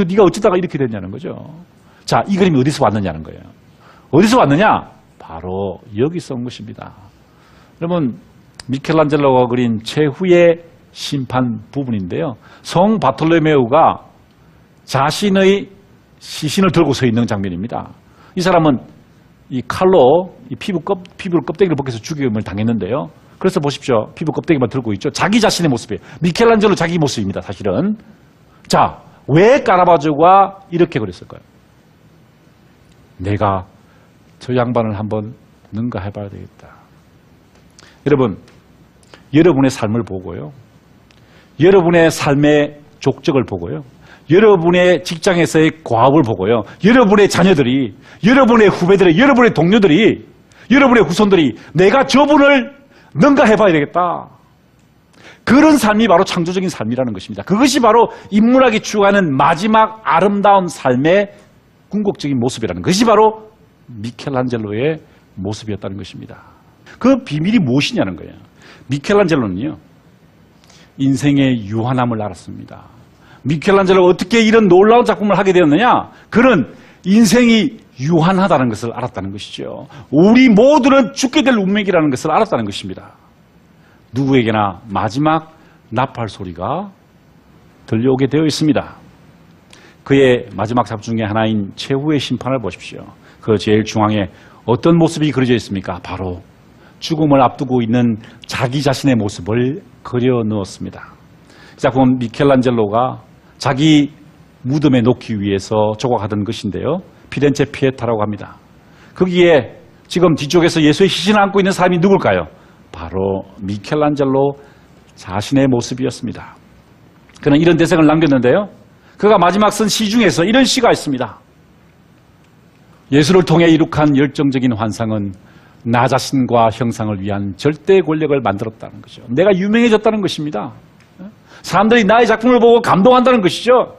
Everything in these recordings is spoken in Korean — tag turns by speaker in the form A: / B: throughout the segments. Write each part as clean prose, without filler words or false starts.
A: 네가 어쩌다가 이렇게 됐냐는 거죠. 자, 이 그림이 어디서 왔느냐는 거예요. 어디서 왔느냐? 바로 여기서 온 것입니다. 여러분, 미켈란젤로가 그린 최후의 심판 부분인데요. 성 바톨로메오가 자신의 시신을 들고 서 있는 장면입니다. 이 사람은 이 칼로 이 피부를 껍데기를 벗겨서 죽임을 당했는데요. 그래서 보십시오. 피부 껍데기만 들고 있죠. 자기 자신의 모습이에요. 미켈란젤로 자기 모습입니다. 사실은. 자, 왜 카라바조가 이렇게 그랬을까요? 내가 저 양반을 한번 능가해봐야 되겠다. 여러분, 여러분의 삶을 보고요. 여러분의 삶의 족적을 보고요. 여러분의 직장에서의 과업을 보고요. 여러분의 자녀들이, 여러분의 후배들이, 여러분의 동료들이, 여러분의 후손들이 내가 저분을 능가해봐야 되겠다. 그런 삶이 바로 창조적인 삶이라는 것입니다. 그것이 바로 인문학이 추구하는 마지막 아름다운 삶의 궁극적인 모습이라는 것이 바로 미켈란젤로의 모습이었다는 것입니다. 그 비밀이 무엇이냐는 거예요. 미켈란젤로는요, 인생의 유한함을 알았습니다. 미켈란젤로가 어떻게 이런 놀라운 작품을 하게 되었느냐? 그는 인생이 유한하다는 것을 알았다는 것이죠. 우리 모두는 죽게 될 운명이라는 것을 알았다는 것입니다. 누구에게나 마지막 나팔 소리가 들려오게 되어 있습니다. 그의 마지막 작품 중에 하나인 최후의 심판을 보십시오. 그 제일 중앙에 어떤 모습이 그려져 있습니까? 바로 죽음을 앞두고 있는 자기 자신의 모습을 그려 넣었습니다. 이 작품은 미켈란젤로가 자기 무덤에 놓기 위해서 조각하던 것인데요. 피렌체 피에타라고 합니다. 거기에 지금 뒤쪽에서 예수의 시신을 안고 있는 사람이 누굴까요? 바로 미켈란젤로 자신의 모습이었습니다. 그는 이런 대생을 남겼는데요. 그가 마지막 쓴 시 중에서 이런 시가 있습니다. 예수를 통해 이룩한 열정적인 환상은 나 자신과 형상을 위한 절대 권력을 만들었다는 거죠. 내가 유명해졌다는 것입니다. 사람들이 나의 작품을 보고 감동한다는 것이죠.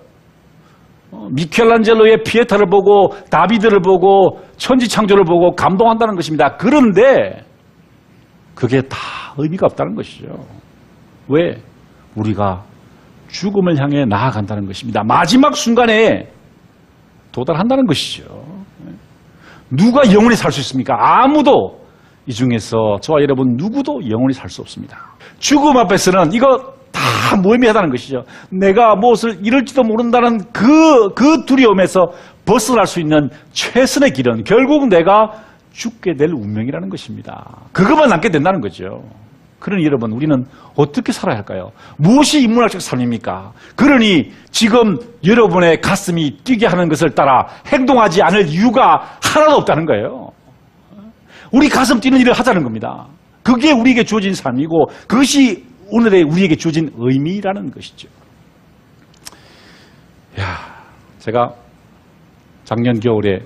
A: 미켈란젤로의 피에타를 보고 다비드를 보고 천지창조를 보고 감동한다는 것입니다. 그런데 그게 다 의미가 없다는 것이죠. 왜? 우리가 죽음을 향해 나아간다는 것입니다. 마지막 순간에 도달한다는 것이죠. 누가 영원히 살 수 있습니까? 아무도. 이 중에서 저와 여러분 누구도 영원히 살 수 없습니다. 죽음 앞에서는 이거 다 무의미하다는 것이죠. 내가 무엇을 잃을지도 모른다는 그 두려움에서 벗어날 수 있는 최선의 길은 결국 내가 죽게 될 운명이라는 것입니다. 그것만 남게 된다는 거죠. 그러니 여러분, 우리는 어떻게 살아야 할까요? 무엇이 인문학적 삶입니까? 그러니 지금 여러분의 가슴이 뛰게 하는 것을 따라 행동하지 않을 이유가 하나도 없다는 거예요. 우리 가슴 뛰는 일을 하자는 겁니다. 그게 우리에게 주어진 삶이고 그것이 오늘의 우리에게 주어진 의미라는 것이죠. 제가 작년 겨울에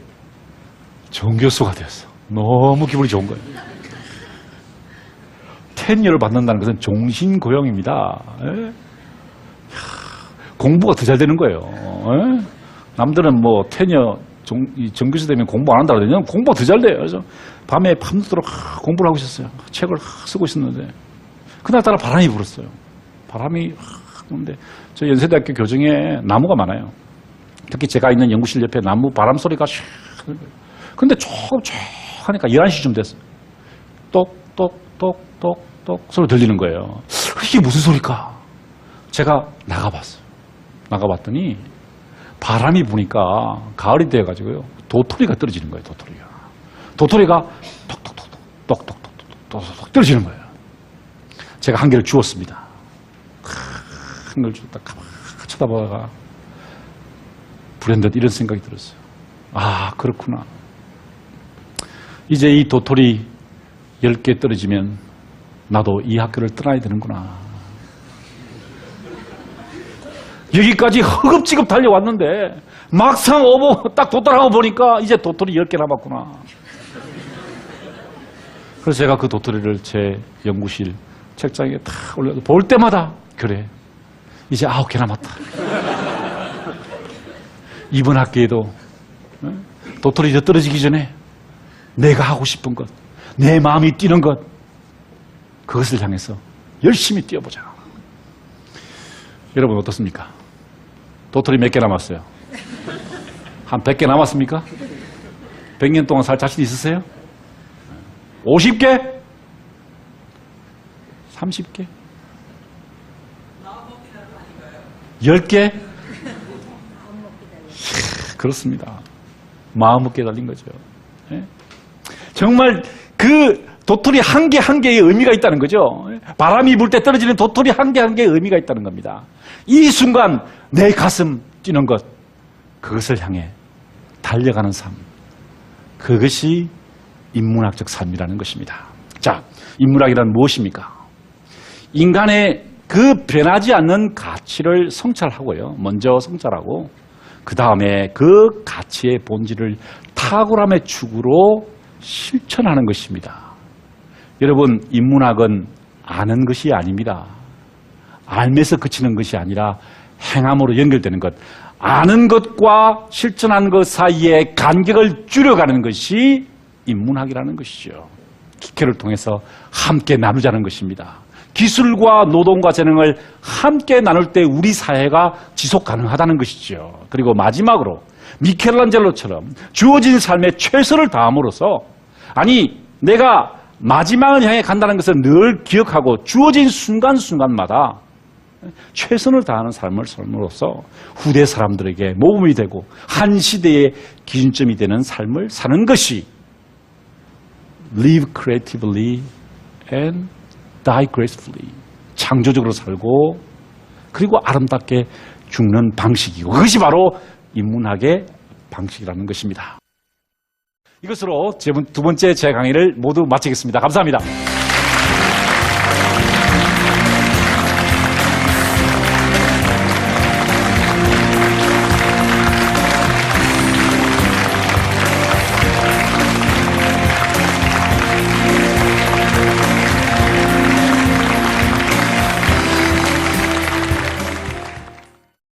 A: 정교수가 되었어. 너무 기분이 좋은 거예요. 테니어를 받는다는 것은 종신고용입니다. 공부가 더 잘 되는 거예요. 남들은 뭐 테니어 정교수 되면 공부 안 한다고 그러냐? 공부가 더 잘 돼요. 그래서 밤에 밤새도록 공부를 하고 있었어요. 책을 쓰고 있었는데 그날따라 바람이 불었어요. 바람이 부는데 저 연세대학교 교정에 나무가 많아요. 특히 제가 있는 연구실 옆에 나무 바람 소리가 근데 조금 하니까 11시쯤 됐어요. 똑똑똑똑똑 소리 들리는 거예요. 이게 무슨 소리일까? 제가 나가봤어요. 나가봤더니 바람이 부니까 가을이 돼가지고요. 도토리가 떨어지는 거예요. 도토리가 똑똑똑똑똑똑똑 떨어지는 거예요. 제가 한 개를 주웠습니다. 한 개를 주웠다 가만히 쳐다보다가 불현듯 이런 생각이 들었어요. 아, 그렇구나. 이제 이 도토리 10개 떨어지면 나도 이 학교를 떠나야 되는구나. 여기까지 허겁지겁 달려왔는데 막상 딱 도달하고 보니까 이제 도토리 10개 남았구나. 그래서 제가 그 도토리를 제 연구실 책장에 탁 올려서 볼 때마다 그래, 이제 9개 남았다. 이번 학기에도 도토리 더 떨어지기 전에 내가 하고 싶은 것, 내 마음이 뛰는 것, 그것을 향해서 열심히 뛰어보자. 여러분 어떻습니까? 도토리 몇 개 남았어요? 한 100개 남았습니까? 100년 동안 살 자신 있으세요? 50개? 30개? 10개? 그렇습니다. 마음 먹기에 달린 거죠. 예? 정말 그 도토리 한 개 한 개의 의미가 있다는 거죠. 바람이 불 때 떨어지는 도토리 한 개 한 개의 의미가 있다는 겁니다. 이 순간 내 가슴 뛰는 것, 그것을 향해 달려가는 삶, 그것이 인문학적 삶이라는 것입니다. 자, 인문학이란 무엇입니까? 인간의 그 변하지 않는 가치를 성찰하고요. 먼저 성찰하고 그 다음에 그 가치의 본질을 탁월함의 축으로 실천하는 것입니다. 여러분, 인문학은 아는 것이 아닙니다. 알면서 그치는 것이 아니라 행함으로 연결되는 것. 아는 것과 실천하는 것 사이의 간격을 줄여가는 것이 인문학이라는 것이죠. 기회를 통해서 함께 나누자는 것입니다. 기술과 노동과 재능을 함께 나눌 때 우리 사회가 지속 가능하다는 것이죠. 그리고 마지막으로 미켈란젤로처럼 주어진 삶에 최선을 다함으로써, 아니 내가 마지막을 향해 간다는 것을 늘 기억하고 주어진 순간순간마다 최선을 다하는 삶을 삶으로써 후대 사람들에게 모범이 되고 한 시대의 기준점이 되는 삶을 사는 것이 live creatively and die gracefully, 창조적으로 살고 그리고 아름답게 죽는 방식이고, 그것이 바로 인문학의 방식이라는 것입니다. 이것으로 두 번째 제 강의를 모두 마치겠습니다. 감사합니다.